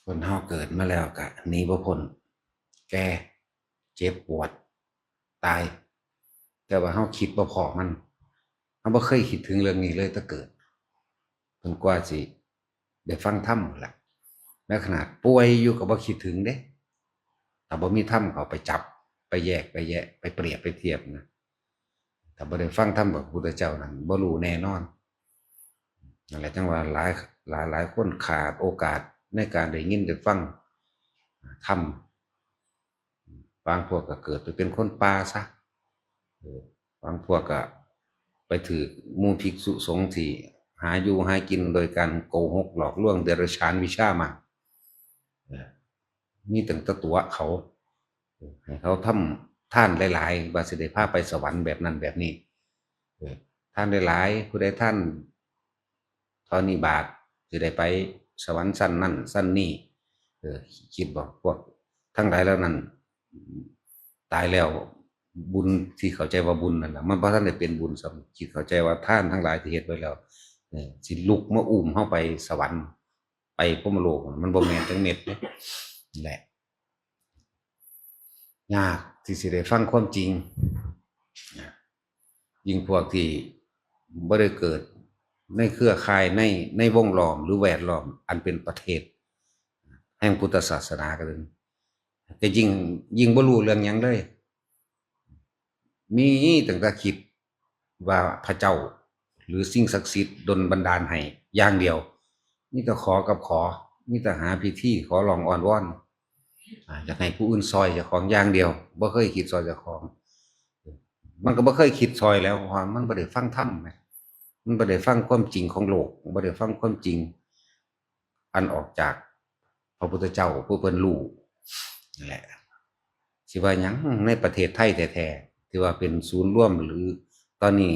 คนเฮาเกิดมาแล้วก็หนีบ่พ้นแก่เจ็บปวดตายแต่ว่าเฮาคิดบ่พอมันเฮาบ่เคยคิดถึงเรื่องนี้เลยแต่เกิดจนกว่าสิได้ฟังธรรมนั่นล่ะแม้ขนาดป่วยอยู่ก็บ่คิดถึงเด้ถ้าบ่มีธรรมเขาไปจับไปแยกไปแยะไปเปรียบไปเทียบนะถ้าบ่ได้ฟังธรรมกับพระพุทธเจ้านั้นบ่รู้แน่นอนนั่นแหละจังว่าหลายคนขาดโอกาสในการได้ยินได้ฟังธรรม บางพวกก็เกิดไปเป็นคนป่าซะบางพวกก็ไปถือมูภิกษุสงฆ์ที่หาอยู่หากินโดยการโกหกหลอกลวงเดรัจฉานวิชามามีตั้งแต่ตัวเขาให้เขาทำท่านหลายๆบาสิเดพาไปสวรรค์แบบนั้นแบบนี้ท่านหลายๆผู้ใดท่านเท่านี้บาทจะได้ไปสวรรค์สั้นนั่นสั้นนี่คิดบอกพวกทั้งหลายแล้วนั้นตายแล้วบุญที่เข้าใจว่าบุญนั่นแหละมันเพราะท่านได้เป็นบุญสำคิดเข้าใจว่าท่านทั้งหลายที่เหตุไว้แล้วสิลุกมาอุ้มเข้าไปสวรรค์ไปพรหมโลกมันบ่แม่นจังเม็ดนี่แหละยากที่สิได้ฟังความจริงยิ่งพวกที่บ่ได้เกิดในเครือข่ายในวงล้อมหรือแวดล้อมอันเป็นประเทศแห่งพุทธศาสนากันแต่ยิ่งบ่รู้เรื่องหยังเลยมีตั้งแต่คิดว่าพระเจ้าหรือสิ่งศักดิ์สิทธิ์ดลบันดาลให้อย่างเดียวมีแต่ขอกับขอมีแต่หาพิธีขอร้องอ้อนวอนอยากให้ผู้อื่นซอยเจ้าของอย่างเดียวบ่เคยคิดซอยเจ้าของมันก็บ่เคยคิดซอยแล้วเพราะว่ามันบ่ได้ฟังธรรมไงมันบ่ได้ฟังความจริงของโลกบ่ได้ฟังความจริงอันออกจากพระพุทธเจ้าผู้เพิ่นรู้นั่นแหละสิว่าหยังในประเทศไทยแท้ๆที่ว่าเป็นศูนย์รวมหรือตอนนี้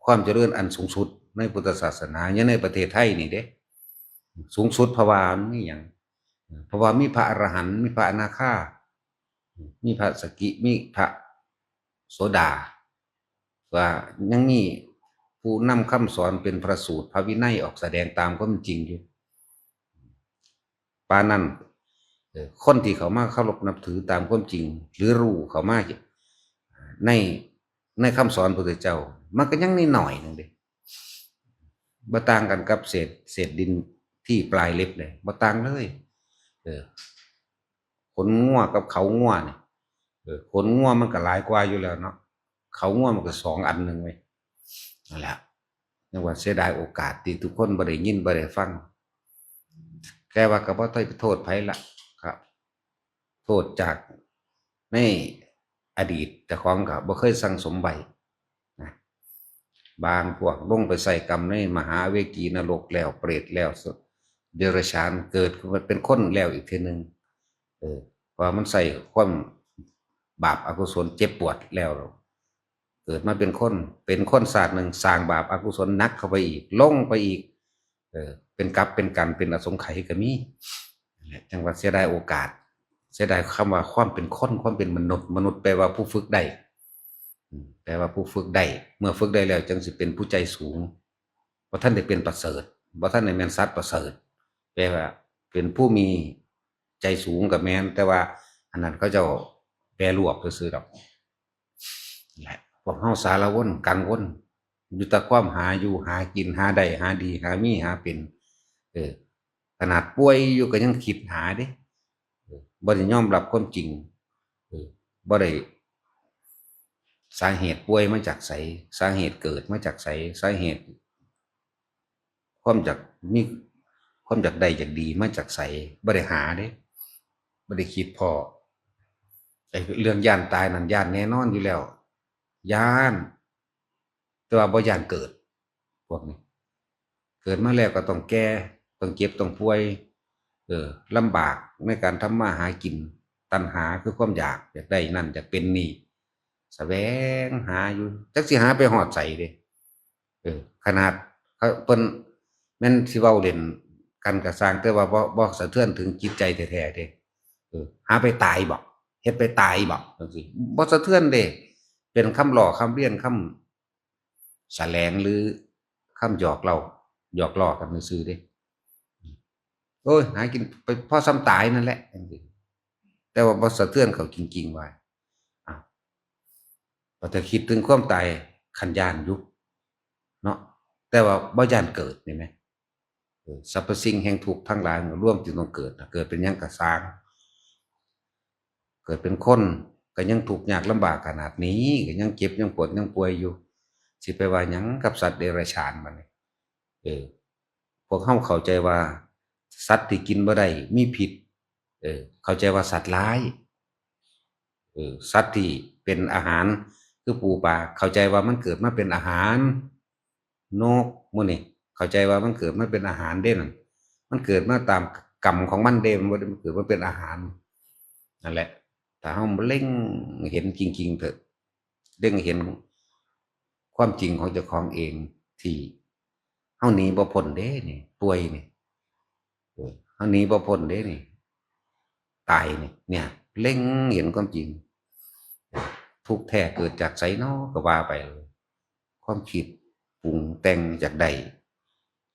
ความเจริญอันสูงสุดในพุทธศาสนาอย่างในประเทศไทยนี่เด้สูงสุดเพราะว่ามีหยังเพราะว่ามีพระอรหันต์มีพระอนาคามีพระสกิมีพระโสดาว่ายังมีผู้นำคำสอนเป็นพระสูตรพระวินัยออกแสดงตามความจริงอยู่ปานนั้นคนที่เขามาเคารพนับถือตามความจริงหรือรู้เขามาในคำสอนพระพุทธเจ้ามันก็ยังนิดหน่อยนึงเด้บ่ต่างกันกับเศษดินที่ปลายเล็บเลยบ่ต่างเลยขนงัวกับเขางัวเนี่ยขนงัวมันก็หลายกว่าอยู่แล้วเนาะเขางัวมันก็สองอันหนึ่งเว้ยนั่นแหละจังว่าเสียดายโอกาสที่ทุกคนบ่ได้ยินบ่ได้ฟังแค่ว่าก็บ่ต้องไปโทษไผละครับโทษจากในอดีตแต่ของก็บ่เคยสั่งสมไว้นะบางพวกลงไปใส่กรรมในมหาเวกีนรกแล้วเปรตแล้วเดรัจฉานเกิดขึ้นมาเป็นคนแล้วอีกทีนึงเพราะมันใส่ความบาปอกุศลเจ็บปวดแล้วเกิดมาเป็นคนศาสตร์หนึ่งสร้างบาปอกุศลนักเข้าไปอีกลงไปอีกเป็นกรรมเป็นกรรมเป็นอสงไขยก็มีจังว่าเสียดายโอกาสเสียดายคำว่าความเป็นคนความเป็นมนุษย์แปลว่าผู้ฝึกได้แปลว่าผู้ฝึกได้เมื่อฝึกได้แล้วจึงสิเป็นผู้ใจสูงเพราะท่านได้เป็นประเสริฐเพราะท่านได้แม่นสัตว์ประเสริฐแปลว่าเป็นผู้มีใจสูงกับแม่นแต่ว่าอันนั้นเขาจะแปลรวบซื่อๆดอกแหละพวกเฮาสารวนกังวลอยู่แต่ความหาอยู่หากินหาได้หาดีหามีหาเป็นขนาดป่วยอยู่ก็ยังคิดหาเด้บ่ได้ยอมรับความจริงบ่ได้สาเหตุป่วยมาจากไสสาเหตุเกิดมาจากไสสาเหตุความจากมีความจากใดจากดีมาจากไสบ่ได้หาเด้บ่ได้คิดพอไอ้เรื่องย่านตายนั่นย่านแน่นอนอยู่แล้วย่านแต่ว่าบ่ย่านเกิดพวกนี้เกิดมาแล้วก็ต้องแก่ต้องเจ็บต้องป่วยลำบากในการทำมาหากินตัณหาคือความอยากได้นั่นอยากเป็นนี่แสวงหาอยู่จักสิหาไปฮอดไสเด้ขนาดเขาเพิ่นแม่นสิเว้าเล่นกันก็สร้างแต่ว่าบ่สะเทือนถึงจิตใจแท้ๆเด้หาไปตายบ่เฮ็ดไปตายบ่จังซี่บ่สะเทือนเด้เป็นคำหล่อคำเลียนคำแสลงหรือคำหยอกเราหยอกล้อกันซื่อๆเด้ โอ้ยหากินไปพอซ้ำตายนั่นแหละแต่ว่าบ่สะเทือนเขาจริงๆว่าอ้าวพอจะคิดถึงความตายคันย้านอยู่เนาะแต่ว่าบ่ย้านเกิดนี่แหมสรรพสิ่งแห่งทุกข์ทั้งหลายมันรวมถึงต้องเกิดเกิดเป็นหยังก็สร้างเกิดเป็นคนก็ยังทุกข์ยากลำบากขนาดนี้ก็ยังเจ็บยังปวดยังป่วยอยู่สิไปว่าหยังกับสัตว์เดรัจฉานบัดนี้พวกเฮาเข้าใจว่าสัตว์ที่กินบ่ได้มีพิษเข้าใจว่าสัตว์ร้ายสัตว์ที่เป็นอาหารคือปูปลาเข้าใจว่ามันเกิดมาเป็นอาหารนกหมู่นี้เข้าใจว่ามันเกิดมาเป็นอาหารเด้นั่นมันเกิดมาตามกรรมของมันเด้มันบ่ได้เกิดมาเป็นอาหารนั่นแหละถ้าเฮาเล็งเห็นจริงๆเถอะเล็งเห็นความจริงของเจ้าของเองที่เฮาหนีบ่พ้นเด้นี่ป่วยนี่เฮาหนีบ่พ้นเด้นี่ตายนี่เนี่ยเล็งเห็นความจริงทุกข์แท้เกิดจากไสน้อก็ว่าไปความคิดปรุงแต่งอยากได้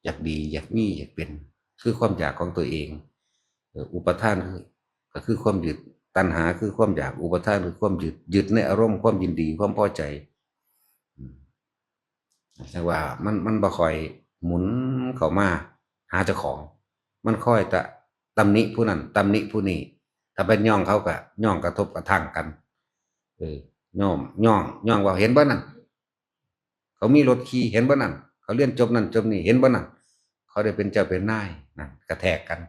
อยากดีอยากมีอยากเป็นคือความอยากของตัวเองอุปทานก็คือความยึดตัณหาคือความอยากอุปทานคือความยึดในอารมณ์ความยินดีความพอใจแต่ว่ามันบ่ค่อยหมุนเข้ามาหาเจ้าของมันค่อยแต่ตำหนิผู้นั้นตำหนิผู้นี้ถ้าเป็นย่องเขาก็ย่องกระทบกระทั่งกันย่องว่าเห็นบ่นั่นเขามีรถขี่เห็นบ่นั่นเขาเรียนจบนั่นจบนี่เห็นบ่นั่นเขาได้เป็นเจ้าเป็นนายนั่นกระแทกกัน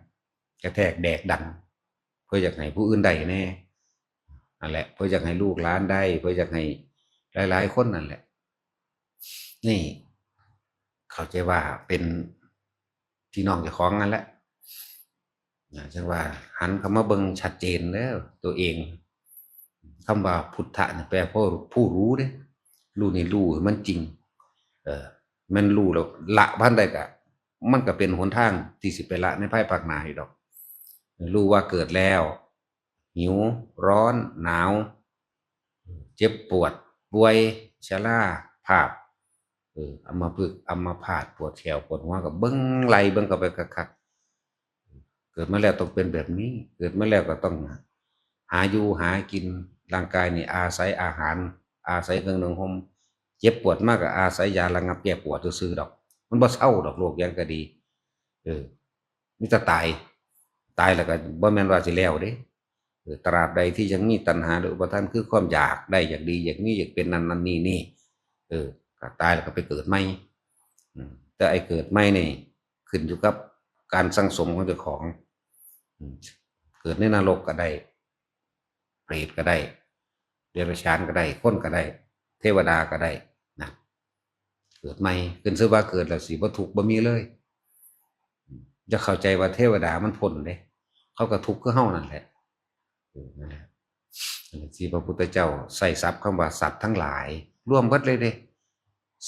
กระแทกแดกดันเพื่ออยากให้ผู้อื่นได้แน่นั่นแหละเพื่ออยากให้ลูกหลานได้เพื่ออยากให้หลายๆคนนั่นแหละนี่เข้าใจว่าเป็นพี่น้องเจ้าของนั่นแหละจังว่าหันเข้ามาเบิ่งชัดเจนแล้วตัวเองคำว่าพุทธะเนี่ยแปลว่าผู้รู้เด้รู้นี่รู้มันจริงมันรู้แล้วละพันใดก็มันก็เป็นหนทางที่สิไปละในภายภาคหน้าอยู่ดอกรู้ว่าเกิดแล้วหิวร้อนหนาวเจ็บปวดป่วยชราภาพอัมพฤกษ์อัมพาตปวดแขวปวดหัวก็เบิ่งไหลเบิ่งเข้าไปคักๆเกิดมาแล้วต้องเป็นแบบนี้เกิดมาแล้วก็ต้องหาอยู่หากินร่างกายนี่อาศัยอาหารอาศัยเครื่องนึ่งห่มเจ็บปวดมากก็อาศัยยาระงับแก้ปวดซื่อๆดอกมันบ่เซาดอกโรคหยังก็ดีมีแต่ตายแล้วก็บ่แม่นว่าสิแล้วเด้ตราบใดที่ยังมีตัณหาหรืออุปทานคือความอยากได้อยากดีอยากมีอยากเป็นนั่นนี่ก็ตายแล้วก็ไปเกิดใหม่แต่ไอ้เกิดใหม่นี่ขึ้นอยู่กับการสั่งสมของเจ้าของเกิดในนรกก็ได้เปรตก็ได้เดรัจฉานก็ได้คนก็ได้เทวดาก็ได้นะเกิดใหม่ขึ้นซื่อว่าเกิดแล้วสิบ่ทุกข์บ่มีเลยจะเข้าใจว่าเทวดามันพ้นเด้เขาก็ทุกข์คือเฮานั่นแหละนั่นแหละที่พระพุทธเจ้าใส่ศัพท์คำว่าสัตว์ทั้งหลายรวมเบิดเลยเด้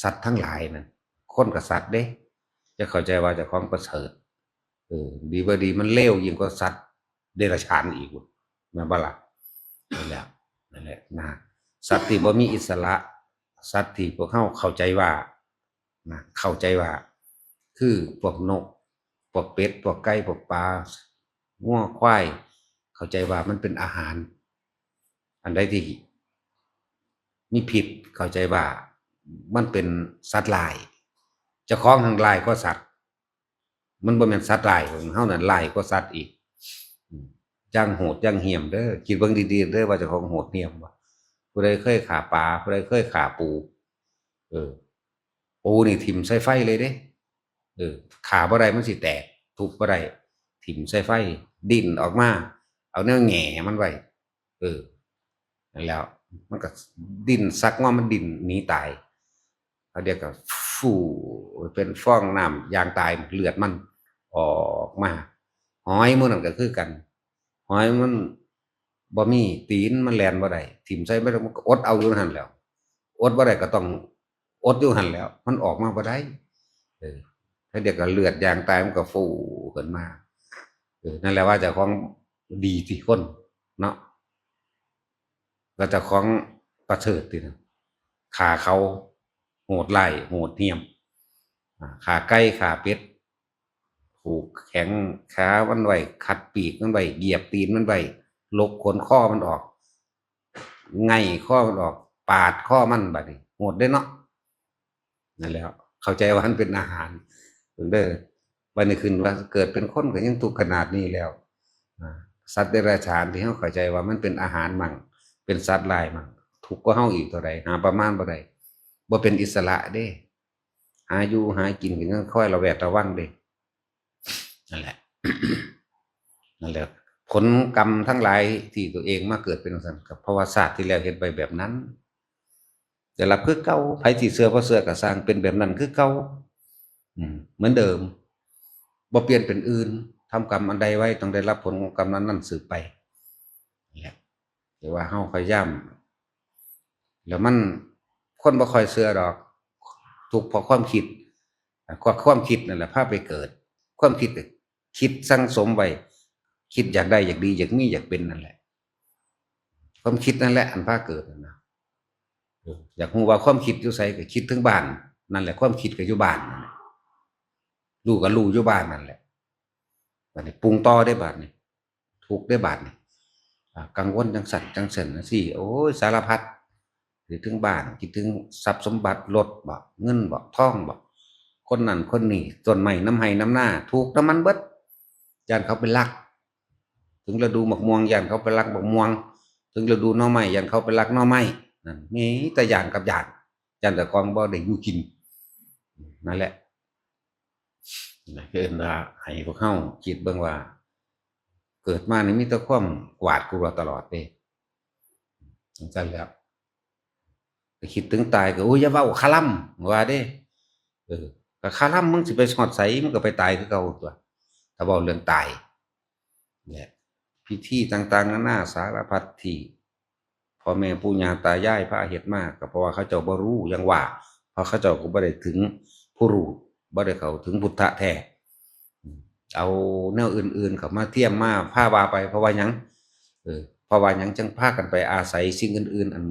สัตว์ทั้งหลายนั่นคนกับสัตว์เด้จะเข้าใจว่าเจ้าของประเสริฐดีบ่ดีมันเลวยิ่งกว่าสัตว์เดรัจฉานอีกแม่นบ่ล่ะนั่นแหละนะสัตว์ที่บ่มีอิสระสัตว์ที่พวกเฮาเข้าใจว่านะเข้าใจว่าคือพวกนกพวกเป็ดพวกไก่พวกปลางัวควายเข้าใจว่ามันเป็นอาหารอันใดที่มีพิษเข้าใจว่ามันเป็นสัตว์ร้ายเจ้าของทั้งร้ายกว่าสัตว์มันบ่แม่นสัตว์ร้ายของเฮานั่นร้ายกว่าสัตว์อีกจังโหดจังเหี้ยมเด้อคิดเบิ่งดีๆเด้อว่าเจ้าของโหดเหี้ยมบ่ผู้ใดเคยฆ่าปลาผู้ใดเคยฆ่าปูปูนี่ทิ่มใส่ไฟเลยเด้ฆ่าบ่ได้มันสิแตกทุบบ่ได้ทิ่มใส่ไฟดิ้นออกมาเอาแนวแหง่มันไว้นั่นแล้วมันก็ดิ้นซักว่ามันดิ้นหนีตายเขาเรียกก็ฟูเป็นฟองน้ำยางตายเลือดมันออกมาหอยหมู่นั้นก็คือกันหอยมันบ่มีตีนมันแล่นบ่ได้ทิ่มใส่มันก็อดเอาอยู่หั่นแหล้วอดบ่ได้ก็ต้องอดอยู่หั่นแหล้วมันออกมาบ่ได้เขาเรียกก็เลือดยางตายมันก็ฟูขึ้นมานั่นแหละว่าเจ้าของดีที่คนเนาะก็เจ้าของประเสริฐตินะฆ่าเขาโหดร้ายโหดเหี้ยมฆ่าไก่ฆ่าเป็ดโห ผูกแข็งขามันไว้ขัดปีกมันไว้เหยียบตีนมันไว้ลกขนข้อมันออกไงข้อมันออกปาดข้อมันบัดนี้โหดได้เนาะนั่นแล้วเข้าใจว่ามันเป็นอาหารเด้อวันนี้ขึ้นว่าเกิดเป็นคนก็ยังทุกข์ขนาดนี้แล้วสัตว์เดรัจฉานที่เขาเข้าใจว่ามันเป็นอาหารมั่งเป็นสัตว์ลายมั่งทุกข์ก็เฮาอีกเท่าใดหาประมาณบ่ได้บ่เป็นอิสระเด้หาอยู่หากินก็ต้องค่อยระแวดระวังเด้นั่นแหละ นั่นแหละผลกรรมทั้งหลายที่ตัวเองมาเกิดเป็นสันกับเพราะว่าศาสตร์ที่แล้วเห็นไปแบบนั้นแต่รับคือเก่าไผที่เสื้อบ่เสื้อก็สร้างเป็นแบบนั้นคือเก่าเหมือนเดิมบ่เปลี่ยนเป็นอื่นทำกรรมอันใดไว้ต้องได้รับผลของกรรมนั้นสืบไปเนี่ยแต่ว่าเฮาพยายามแล้วมันคนบ่ค่อยเชื่อดอกทุกเพราะความคิดความคิดนั่นแหละพาไปเกิดความคิดคิดสั่งสมไว้คิดอยากได้อยากดีอยากมีอยากเป็นนั่นแหละความคิดนั่นแหละอันพาเกิดนะอยากรู้ว่าความคิดอยู่ไสก็คิดถึงบ้านนั่นแหละความคิดก็อยู่บ้านนั่นแหละรู้ก็รู้อยู่บ้านนั่นแหละบัดนี้ปรุงต่อได้บัดนี้ทุกข์ได้บัดนี้กังวลจังสั่นจังเสั่นสิโอ้ยสารพัดคิดถึงบ้านคิดถึงทรัพย์สมบัติรถบ่เงินบ่ทองบ่คนนั้นคนนี้ต้นไม้น้ำไห้น้ำหน้าถูกน้ำมันเบิดย่านเขาไปลักถึงฤดูหมกม่วงย่านเขาไปลักหมกม่วงถึงฤดูหน่อไม้ย่านเขาไปลักหน่อไม้นั่นมีแต่ย่านกับย่านแต่ของบ่ได้อยู่กินนั่นแหละคือว่าให้พวกเฮาคิดเบิ่งว่าเกิดมานี่มีแต่ความหวาดกลัวตลอดเด้จังซั่นแล้วไปคิดถึงตายก็โอ้ยอย่าเว้าคาล่ำว่าเด้ก็คาล่ำมึงสิไปฮอดไสมึงก็ไปตายคือเก่าตัวถ้าเว้าเรื่องตายเนี่ยพิธีต่างๆนานาสารพัดที่พ่อแม่ปู่ย่าตายายพาเฮ็ดมาก็เพราะว่าเขาเจ้าบ่รู้ยังว่าเพราะเขาเจ้าก็บ่ได้ถึงผู้รู้บ่ได้เข้าถึงพุทธะแท้เอาแนวอื่นๆเข้ามาเทียมมาพาว่าไปเพราะว่าหยังเพราะว่าหยังจังพากันไปอาศัยสิ่งอื่นๆอัน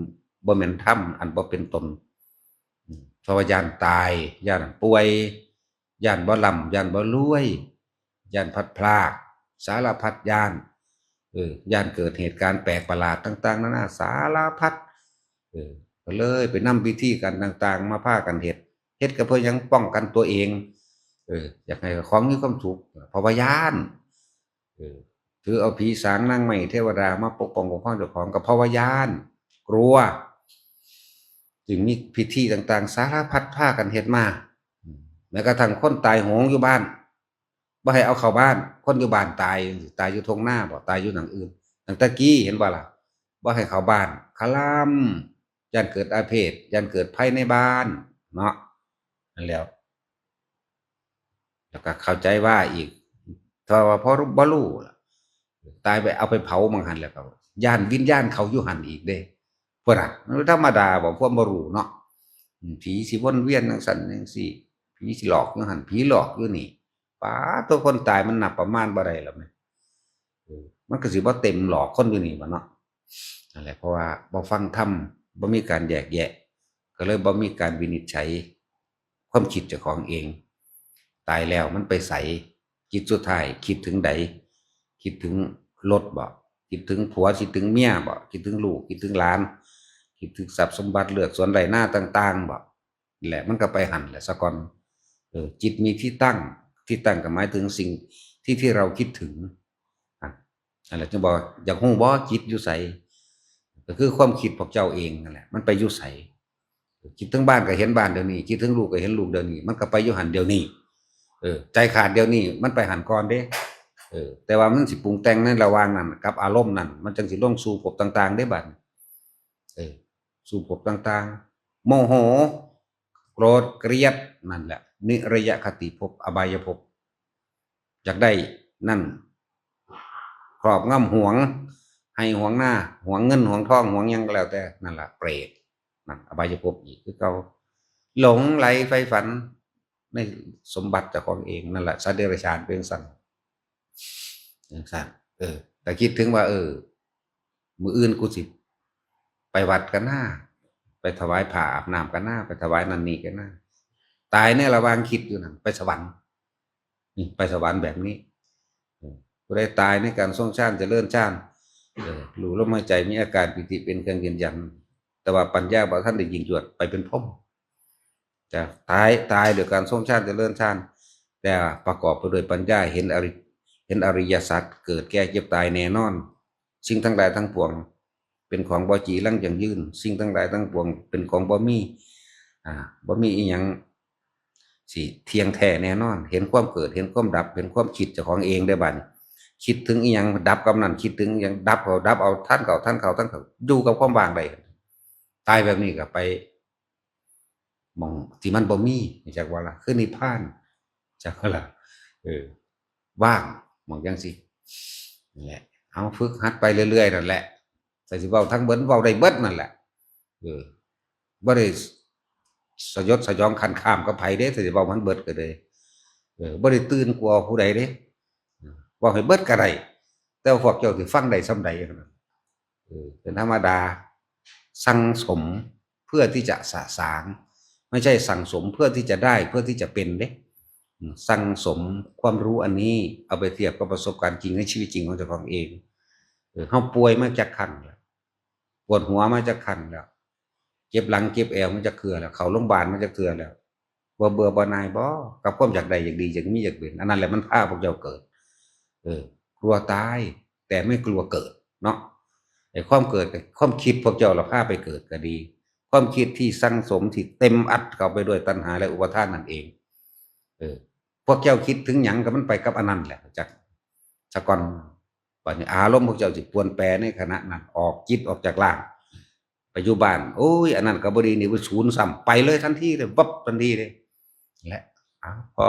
บ่แม่นธรรมอันบ่เป็นตนเพราะว่าย้านตายย้านป่วยย้านบ่ร่ำย้านบ่รวยย้านพลัดพรากสารพัดย้านย้านเกิดเหตุการณ์แปลกประหลาดต่างๆนานาสารพัดก็เลยไปนำพิธีกันต่างๆมาพากันเฮ็ดก็เพื่อหยังป้องกันตัวเองอยากให้ของมีความสุขเพราะว่าย้านถือเอาผีสางนางไม้เทวดามาปกป้องเจ้าของก็เพราะว่าย้านกลัวจึงมีพิธีต่างๆสารพัดพากันเฮ็ดมาแม้กระทั่งคนตายโหงอยู่บ้านบ่ให้เอาเข้าบ้านคนอยู่บ้านตายอยู่ทงหน้าบ่ตายอยู่หนังอื่นตั้งแต่กี้เห็นบ่ล่ะบ่ให้เข้าบ้านคลำย่านเกิดอาเพศย่านเกิดภัยในบ้านเนาะนั่นแล้วก็เข้าใจว่าอีกถ้าว่าพอบ่รู้ตายไปเอาไปเผามังหันแล้วก็ย่านวิญญาณเขาอยู่หันอีกเด้พุ่นน่ะธรรมดาบ่พวกบ่รู้เนาะผีสิวนเวียนจังซั่นจังซี่ผีสิหลอกอยู่หันผีหลอกอยู่นี่ป๋าตัวคนตายมันนับประมาณบ่ได้แล้วแม่มันก็สิบ่เต็มหลอกคนอยู่นี่บ่เนาะนั่นแหละเพราะว่าบ่ฟังธรรมบ่มีการแยกแยะก็เลยบ่มีการวินิจฉัยความคิดเจ้าของเองตายแล้วมันไปไสจิตสุดท้ายคิดถึงใดคิดถึงรถบ่คิดถึงผัวคิดถึงเมียบ่คิดถึงลูกคิดถึงหลานคิดถึงทรัพย์สมบัติเลือกสวนไร่นาต่างๆบ่แหละมันก็ไปหั่นแหละซะก่อนจิตมีที่ตั้งก็หมายถึงสิ่งที่เราคิดถึงนั่นแหละจึงบอกอยากฮู้บ่จิตอยู่ไสก็คือความคิดพวกเจ้าเองนั่นแหละมันไปอยู่ไสคิดถึงบ้านก็เห็นบ้านเดี๋ยวนี้คิดถึงลูกก็เห็นลูกเดี๋ยวนี้มันก็ไปอยู่หันเดี๋ยวนี้ใจขาดเดี๋ยวนี้มันไปหันก่อนเด้แต่ว่ามันสิปรุงแต่งในระหว่างนั้นกับอารมณ์นั้นมันจังสิลงสู่ภพต่างๆได้บัดสู่ภพต่างๆโมโหโกรธเกลียดนั่นแหละนิระยะคติภพอบายภพอยากได้นั่นครอบงำหวงให้หวงหน้าหวงเงินหวงทองหวงยังก็แล้วแต่นั่นแหละเปรตนั่นอบายภพอีกคือเก่าหลงไหลใฝ่ฝันในสมบัติเจ้าของเองนั่นแหละสัตว์เดรัจฉานเป็นสั่นแต่คิดถึงว่ามื้ออื่นกูสิไปวัดกันหน้าไปถวายผ้าอาบน้ำกันหน้าไปถวายนั่นนี่กันหน้าตายในระหว่างคิดอยู่นั่นไปสวรรค์ นี่ไปสวรรค์แบบนี้ผู้ใดตายในการทรงฌานเจริญฌานรู้ลมหายใจมีอาการปิติเป็นเครื่องยืนยันแต่ว่าปัญญาบ่ท่านได้ยิงจวดไปเป็นพรหมแต่ตายโดยการทรงฌานเจริญฌานแต่ประกอบไปด้วยปัญญาเห็นอริยสัจเกิดแก่เจ็บตายแน่นอนสิ่งทั้งหลายทั้งปวงเป็นของบ่จีรังอย่างยืนสิ่งทั้งหลายทั้งปวงเป็นของบ่มีบ่มีอีหยังสิเที่ยงแท้แน่นอนเห็นความเกิดเห็นความดับเห็นความคิดเจ้าของเองได้บัดคิดถึงอีหยังดับกับนั้นคิดถึงอย่างดับเอาท่านเก่าอยู่กับความว่างได้ตายแบบนี้ก็ไปมองที่มันบ่มีจักว่าล่ะคือนิพพานจักว่าล่ะว่างมองจังซี่นี่แหละเอาฝึกหัดไปเรื่อยๆนั่นแหละแต่สิเว้าทั้งเบิดเว้าได้เบิดนั่นแหละบ่ได้สยดสยองคันข้ามกับไผเด้แต่สิเว้ามันเบิดก็ได้บ่ได้ตื่นกลัวผู้ใดเด้เว้าให้เบิดก็ได้แต่ว่าพวกเจ้าสิฟังได้ส่ำใดเป็นธรรมดาสั่งสมเพื่อที่จะสะสางไม่ใช่สั่งสมเพื่อที่จะได้เพื่อที่จะเป็นเด้สั่งสมความรู้อันนี้เอาไปเทียบกับประสบการณ์จริงในชีวิตจริงของเจ้าของเองเฮาป่วยมาจักครั้งแล้วปวดหัวมาจักครั้งแล้วเจ็บหลังเจ็บแอวมาจักเทื่อแล้วเข้าโรงพยาบาลมาจักเทื่อแล้วบ่เบื่อบ่นายบ่กับความอยากได้อยากดีอยากมีอยากเป็นอันนั้นแหละมันพาพวกเจ้าเกิดกลัวตายแต่ไม่กลัวเกิดเนาะไอ้ความเกิดความคิดพวกเจ้าเราพาไปเกิดก็ดีความคิดที่สั่งสมที่เต็มอัดเข้าไปด้วยตัณหาและอุปาทานนั่นเองพวกเจ้าคิดถึงหยังก็มันไปกับอันนั้นแหละจากสะก่อนบัดนี้อารมณ์พวกเจ้าสิปวนแปรในขณะนั้นออกจิตออกจากร่างไปอยู่บ้านโอ้ยอันนั้นก็บ่ดีนี่บ่ศูนย์ซ้ำไปเลยทันทีเลยวับทันทีเลยและพอ